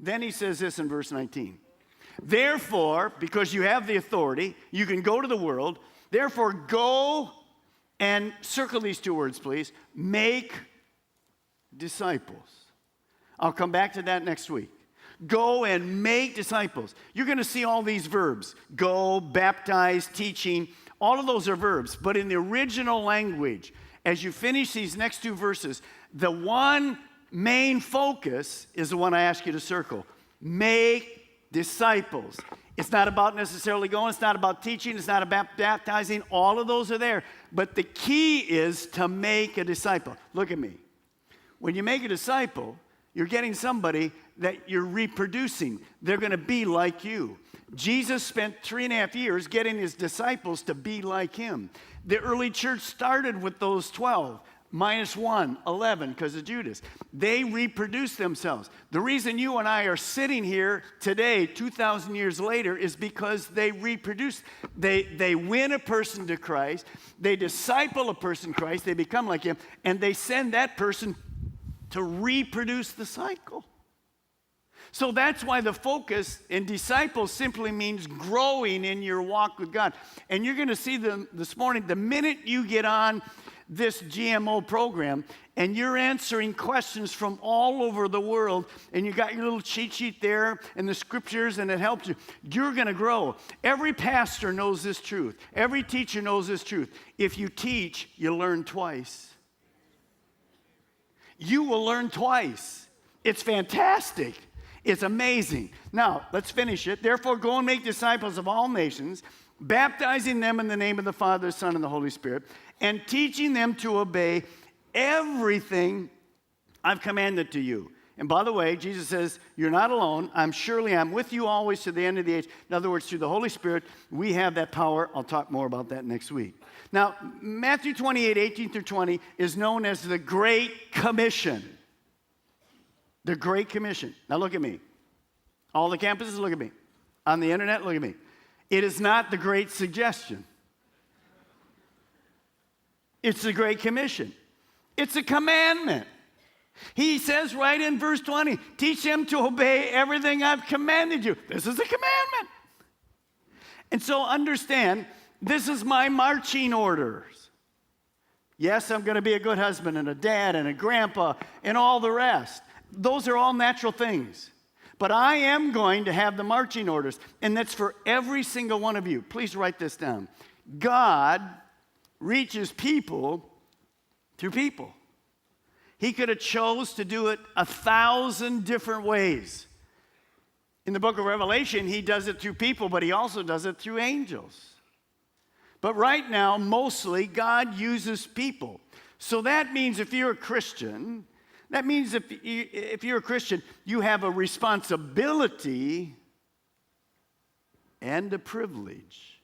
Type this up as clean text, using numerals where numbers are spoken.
Then he says this in verse 19. Therefore, because you have the authority, you can go to the world. Therefore, go and circle these two words, please. Make disciples. I'll come back to that next week. Go and make disciples. You're going to see all these verbs. Go, baptize, teaching. All of those are verbs. But in the original language, as you finish these next two verses, the one main focus is the one I ask you to circle. Make disciples. It's not about necessarily going. It's not about teaching. It's not about baptizing. All of those are there. But the key is to make a disciple. Look at me. When you make a disciple, you're getting somebody that you're reproducing. They're going to be like you. Jesus spent 3.5 years getting his disciples to be like him. The early church started with those 12. Minus 1, 11, because of Judas. They reproduced themselves. The reason you and I are sitting here today, 2,000 years later, is because they reproduce. They win a person to Christ. They disciple a person to Christ. They become like him. And they send that person to reproduce the cycle. So that's why the focus in disciples simply means growing in your walk with God. And you're going to see them this morning, the minute you get on this GMO program and you're answering questions from all over the world and you got your little cheat sheet there and the scriptures and it helps you, you're going to grow. Every pastor knows this truth. Every teacher knows this truth. If you teach, you learn twice. You will learn twice. It's fantastic. It's amazing. Now, let's finish it. Therefore, go and make disciples of all nations, baptizing them in the name of the Father, the Son, and the Holy Spirit, and teaching them to obey everything I've commanded to you. And by the way, Jesus says, you're not alone. I'm with you always to the end of the age. In other words, through the Holy Spirit, we have that power. I'll talk more about that next week. Now, Matthew 28, 18 through 20 is known as the Great Commission. The Great Commission. Now look at me. All the campuses, look at me. On the internet, look at me. It is not the Great Suggestion. It's the Great Commission. It's a commandment. He says right in verse 20, teach them to obey everything I've commanded you. This is a commandment. And so understand, this is my marching orders. Yes, I'm going to be a good husband and a dad and a grandpa and all the rest. Those are all natural things. But I am going to have the marching orders, and that's for every single one of you. Please write this down. God reaches people through people. He could have chose to do it 1,000 different ways. In the book of Revelation, he does it through people, but he also does it through angels. But right now, mostly, God uses people. So that means if you're a Christian, if you're a Christian, you have a responsibility and a privilege